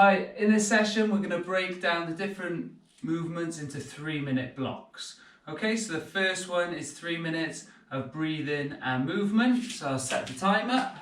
Hi, in this session we're going to break down the different movements into 3-minute blocks. Okay, so the first one is 3 minutes of breathing and movement. So I'll set the timer.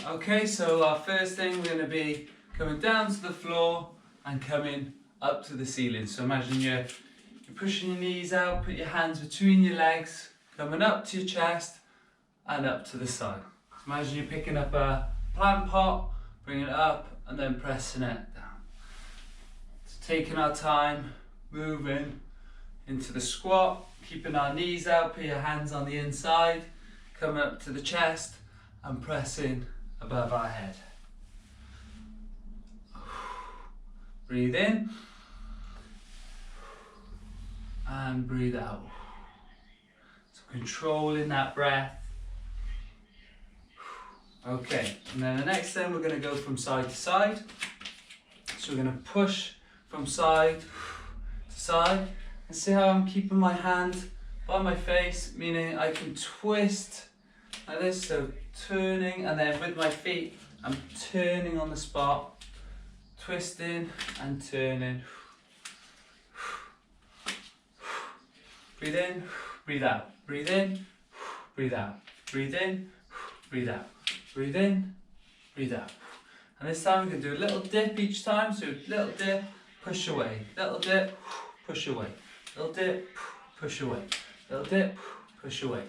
Okay, so our first thing we're going to be coming down to the floor and coming up to the ceiling. So imagine you're pushing your knees out, put your hands between your legs, coming up to your chest and up to the side. So imagine you're picking up a plant pot, bringing it up and then pressing it down. So taking our time, moving into the squat, keeping our knees out, put your hands on the inside, coming up to the chest and pressing above our head. Breathe in and breathe out. So controlling that breath. Okay, and then the next thing we're going to go from side to side. So we're going to push from side to side and see how I'm keeping my hand by my face, meaning I can twist like this, so turning, and then with my feet I'm turning on the spot, twisting and turning. Breathe in, breathe out, breathe in, breathe out, breathe in, breathe out. Breathe in, breathe out. And this time we can do a little dip each time. So little dip, push away. Little dip, push away. Little dip, push away. Little dip, push away.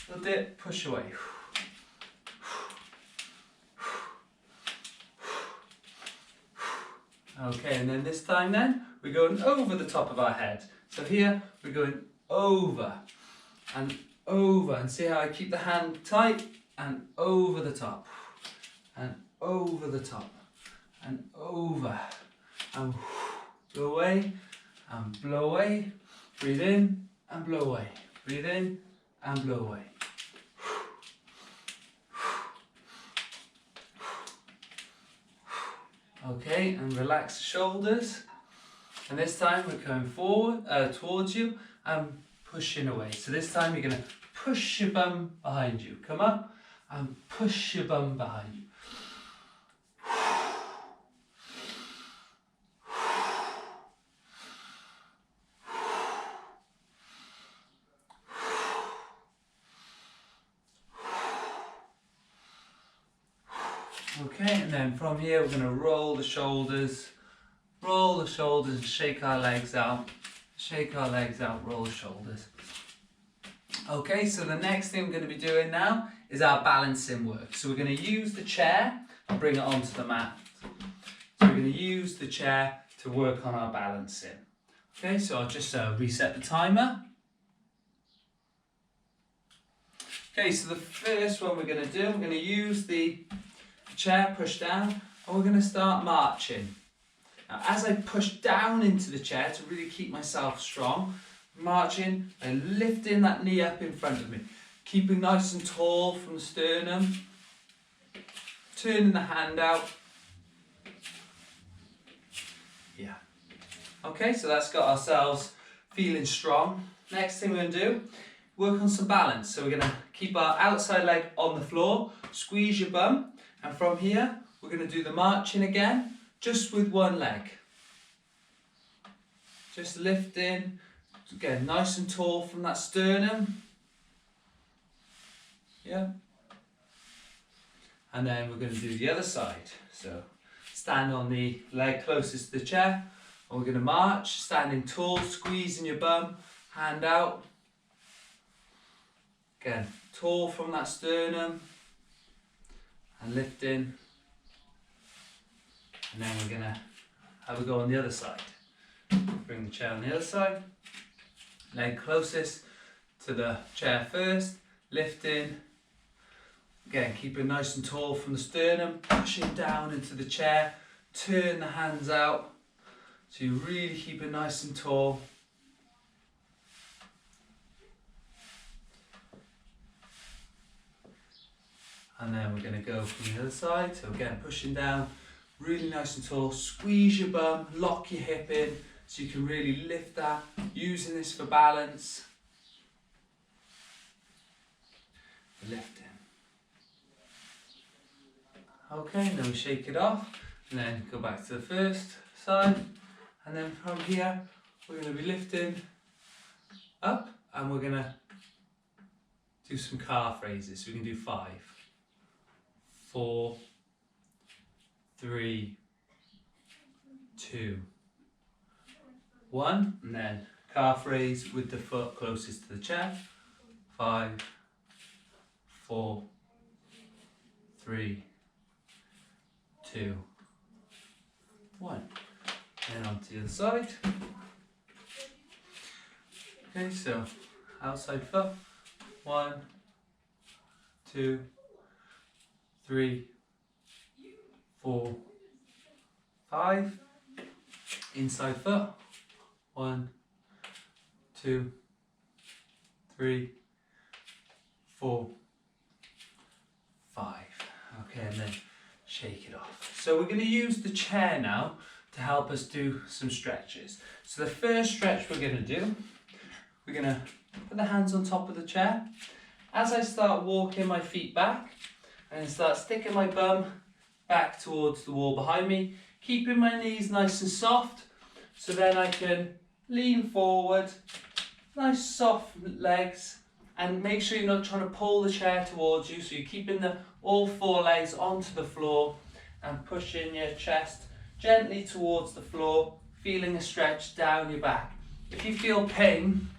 Little dip, push away. Okay, and then this time we're going over the top of our head. So here we're going over and over, and see how I keep the hand tight and over the top and over the top and over and blow away and blow away. Breathe in and blow away. Breathe in and blow away. Okay, and relax the shoulders. And this time we're coming forward towards you and pushing away. So this time you're going to push your bum behind you. Come up and push your bum behind you. Okay, and then from here we're going to roll the shoulders and shake our legs out. Shake our legs out, roll the shoulders. Okay, so the next thing we're going to be doing now is our balancing work. So we're going to use the chair and bring it onto the mat. So we're going to use the chair to work on our balancing. Okay, so I'll just reset the timer. Okay, so the first one we're going to do, we're going to use the chair, push down, and we're going to start marching. Now, as I push down into the chair to really keep myself strong, marching and lifting that knee up in front of me, keeping nice and tall from the sternum, turning the hand out. Yeah. Okay, so that's got ourselves feeling strong. Next thing we're going to do, work on some balance. So we're going to keep our outside leg on the floor, squeeze your bum, and from here we're going to do the marching again, just with one leg. Just lifting. Again, nice and tall from that sternum. Yeah. And then we're going to do the other side. So stand on the leg closest to the chair. And we're going to march, standing tall, squeezing your bum, hand out. Again, tall from that sternum. And lifting. And then we're going to have a go on the other side. Bring the chair on the other side. Leg closest to the chair first, lifting. Again, keeping nice and tall from the sternum, pushing down into the chair, turn the hands out. So you really keep it nice and tall. And then we're going to go from the other side. So again, pushing down, really nice and tall. Squeeze your bum, lock your hip in. So you can really lift that, using this for balance. Lifting. Okay, and then we shake it off, and then go back to the first side, and then from here we're going to be lifting up, and we're going to do some calf raises. So we can do 5, 4, 3, 2, 1, and then calf raise with the foot closest to the chair. 5, 4, 3, 2, 1. And onto the other side. Okay, so outside foot. 1, 2, 3, 4, 5. Inside foot. 1, 2, 3, 4, 5. Okay, and then shake it off. So we're going to use the chair now to help us do some stretches. So the first stretch we're going to do, we're going to put the hands on top of the chair. As I start walking my feet back, I'm going to start sticking my bum back towards the wall behind me, keeping my knees nice and soft, so then I can lean forward, nice soft legs, and make sure you're not trying to pull the chair towards you, so you're keeping all 4 legs onto the floor and pushing your chest gently towards the floor, feeling a stretch down your back. If you feel pain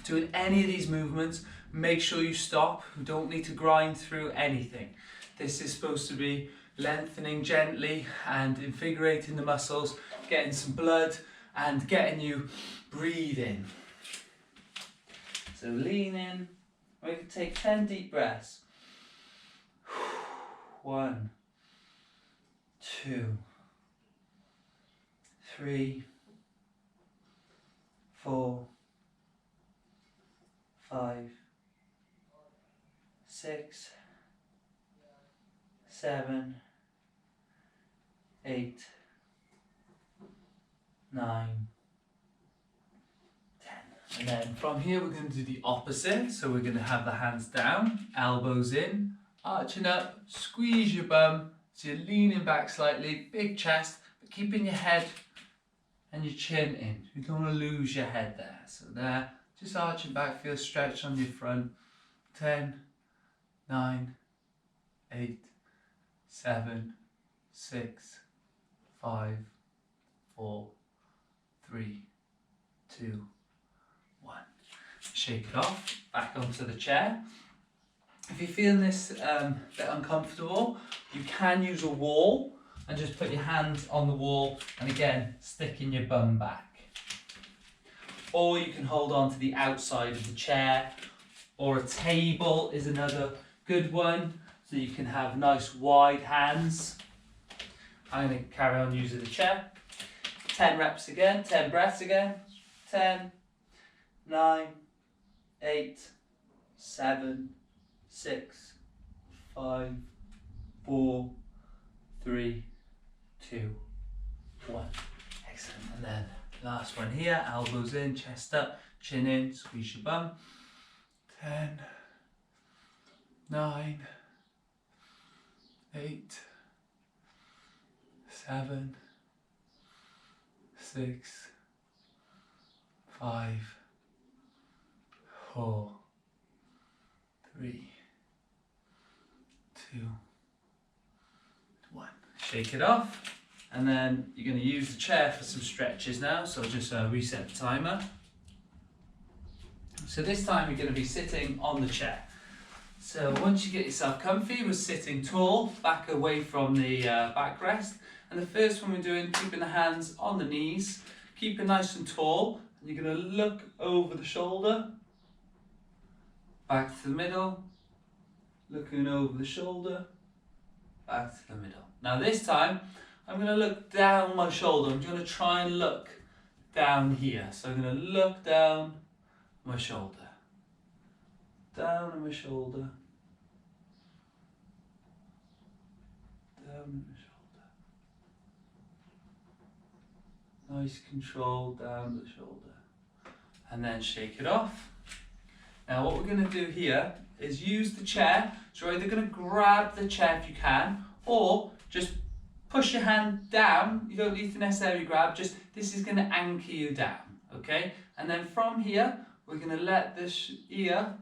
doing any of these movements, make sure you stop. You don't need to grind through anything. This is supposed to be lengthening gently and invigorating the muscles, getting some blood and getting you breathing. So lean in. We can take 10 deep breaths. 1, 2, 3, 4, 5, 6, 7, 8, 9, 10. And then from here we're going to do the opposite. So we're going to have the hands down, elbows in, arching up, squeeze your bum, so you're leaning back slightly, big chest, but keeping your head and your chin in. You don't want to lose your head there. So there, just arching back, feel stretch on your front. 10, 9, 8, 7, 6, 5, 4, 3, 2, 1. Shake it off, back onto the chair. If you're feeling this bit uncomfortable, you can use a wall and just put your hands on the wall and again, sticking your bum back. Or you can hold on to the outside of the chair, or a table is another good one, so you can have nice wide hands. I'm going to carry on using the chair. 10 reps again, 10 breaths again. 10, 9, 8, 7, 6, 5, 4, 3, 2, 1. Excellent. And then last one here, elbows in, chest up, chin in, squeeze your bum. 10, 9, 8, 7, 6, 5, 4, 3, 2, 1. Shake it off, and then you're going to use the chair for some stretches now. So just reset the timer. So this time you're going to be sitting on the chair. So once you get yourself comfy, we're sitting tall, back away from the backrest. And the first one we're doing, keeping the hands on the knees, keep it nice and tall. And you're going to look over the shoulder, back to the middle, looking over the shoulder, back to the middle. Now this time, I'm going to look down my shoulder. I'm going to try and look down here. So I'm going to look down my shoulder. Down on my shoulder. Down on my shoulder. Nice control down the shoulder. And then shake it off. Now what we're going to do here is use the chair. So you're either going to grab the chair if you can, or just push your hand down. You don't need to necessarily grab, just this is going to anchor you down, okay? And then from here, we're going to let this ear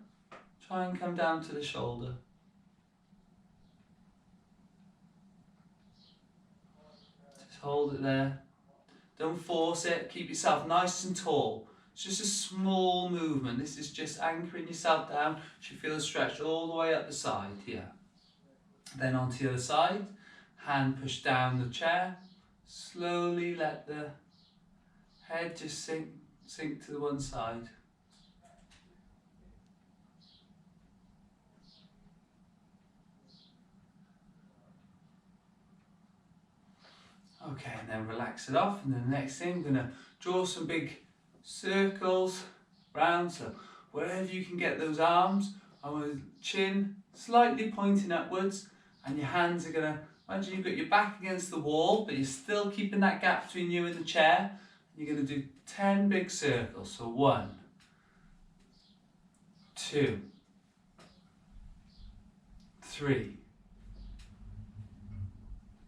try and come down to the shoulder. Just hold it there. Don't force it, keep yourself nice and tall. It's just a small movement. This is just anchoring yourself down. You should feel it stretched all the way up the side here. Then onto the other side, hand push down the chair. Slowly let the head just sink to the one side. Okay, and then relax it off, and then the next thing, we're going to draw some big circles round, so wherever you can get those arms, I want the chin slightly pointing upwards, and your hands are going to, imagine you've got your back against the wall, but you're still keeping that gap between you and the chair. You're going to do 10 big circles, so 1, 2, 3,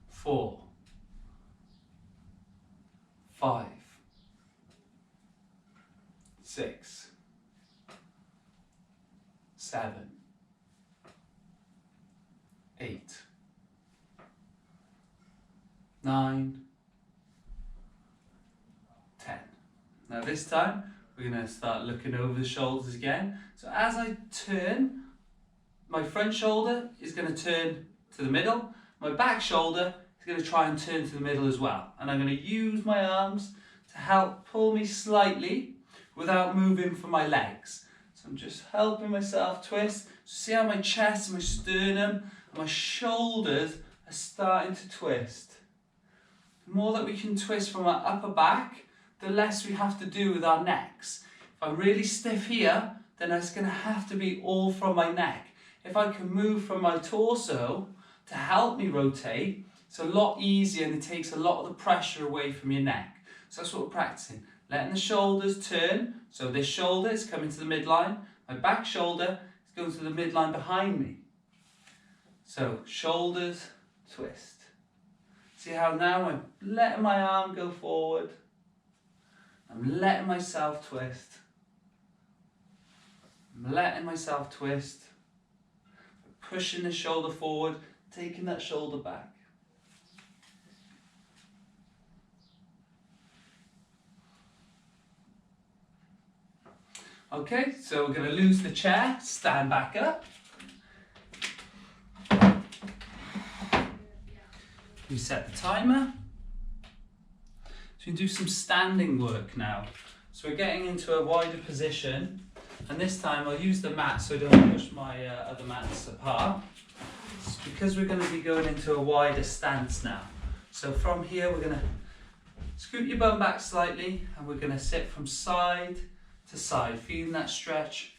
4, 5, 6, 7, 8, 9, 10. Now this time we're going to start looking over the shoulders again. So as I turn, my front shoulder is going to turn to the middle, my back shoulder is going to try and turn to the middle as well. And I'm going to use my arms to help pull me slightly without moving from my legs. So I'm just helping myself twist. See how my chest, my sternum, and my shoulders are starting to twist. The more that we can twist from our upper back, the less we have to do with our necks. If I'm really stiff here, then it's going to have to be all from my neck. If I can move from my torso to help me rotate, it's a lot easier and it takes a lot of the pressure away from your neck. So that's what we're practicing. Letting the shoulders turn. So this shoulder is coming to the midline. My back shoulder is going to the midline behind me. So shoulders, twist. See how now I'm letting my arm go forward. I'm letting myself twist. I'm letting myself twist. Pushing the shoulder forward, taking that shoulder back. Okay, so we're going to lose the chair, stand back up. Reset the timer. So we can do some standing work now. So we're getting into a wider position, and this time I'll use the mat so I don't push my other mats apart. It's because we're going to be going into a wider stance now. So from here we're going to scoot your bum back slightly, and we're going to sit from side to side, feeling that stretch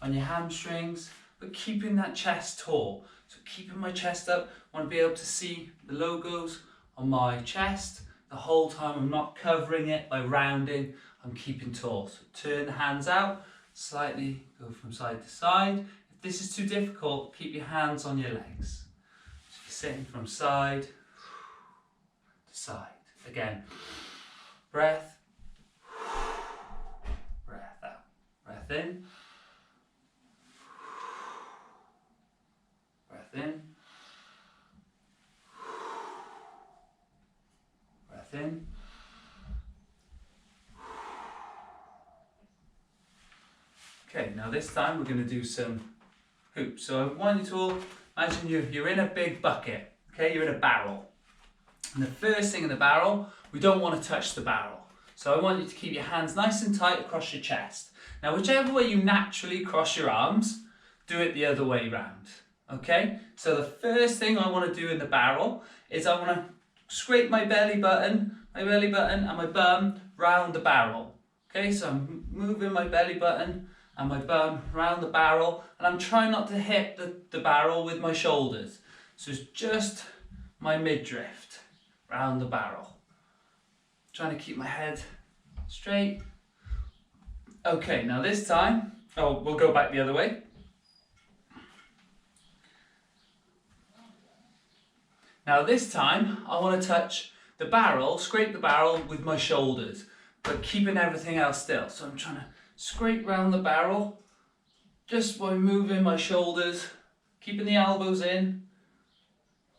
on your hamstrings, but keeping that chest tall. So keeping my chest up, I want to be able to see the logos on my chest the whole time. I'm not covering it by rounding, I'm keeping tall. So turn the hands out, slightly go from side to side. If this is too difficult, keep your hands on your legs. So you're sitting from side to side. Again, breath. Breath in, breath in, breath in, okay, now this time we're going to do some hoops. So I want you to all imagine you're in a big bucket, okay, you're in a barrel. And the first thing in the barrel, we don't want to touch the barrel. So I want you to keep your hands nice and tight across your chest. Now, whichever way you naturally cross your arms, do it the other way round, okay? So the first thing I want to do in the barrel is I want to scrape my belly button and my bum round the barrel, okay? So I'm moving my belly button and my bum round the barrel, and I'm trying not to hit the barrel with my shoulders. So it's just my midriff round the barrel. Trying to keep my head straight. Okay, now this time, we'll go back the other way. Now this time, I want to touch the barrel, scrape the barrel with my shoulders, but keeping everything else still. So I'm trying to scrape round the barrel, just by moving my shoulders, keeping the elbows in,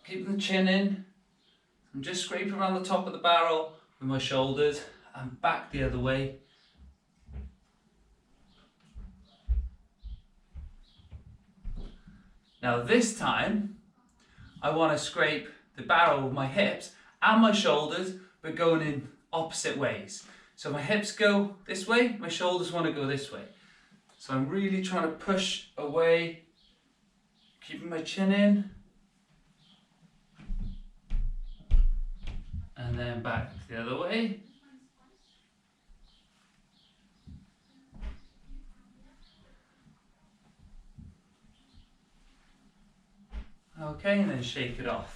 keeping the chin in. I'm just scraping around the top of the barrel with my shoulders and back the other way. Now this time, I want to scrape the barrel with my hips and my shoulders, but going in opposite ways. So my hips go this way, my shoulders want to go this way. So I'm really trying to push away, keeping my chin in, and then back the other way. Okay, and then shake it off.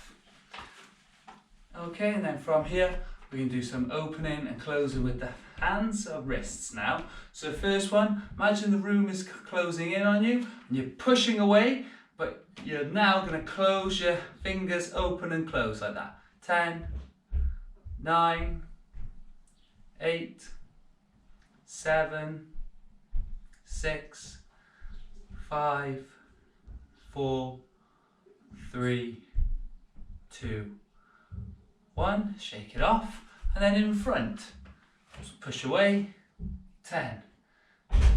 Okay, and then from here, we can do some opening and closing with the hands or wrists now. So first one, imagine the room is closing in on you and you're pushing away, but you're now going to close your fingers, open and close like that. 10, 9, 8, 7, 6, 5, 4, 3, 2, 1. Shake it off, and then in front, so push away. 10,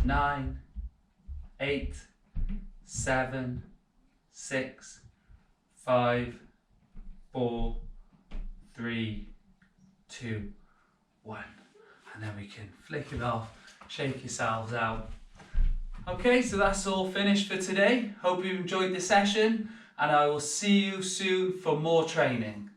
9, 8, 7, 6, 5, 4, 3, 2, 1. And then we can flick it off, shake yourselves out. Okay, so that's all finished for today. Hope you enjoyed the session, and I will see you soon for more training.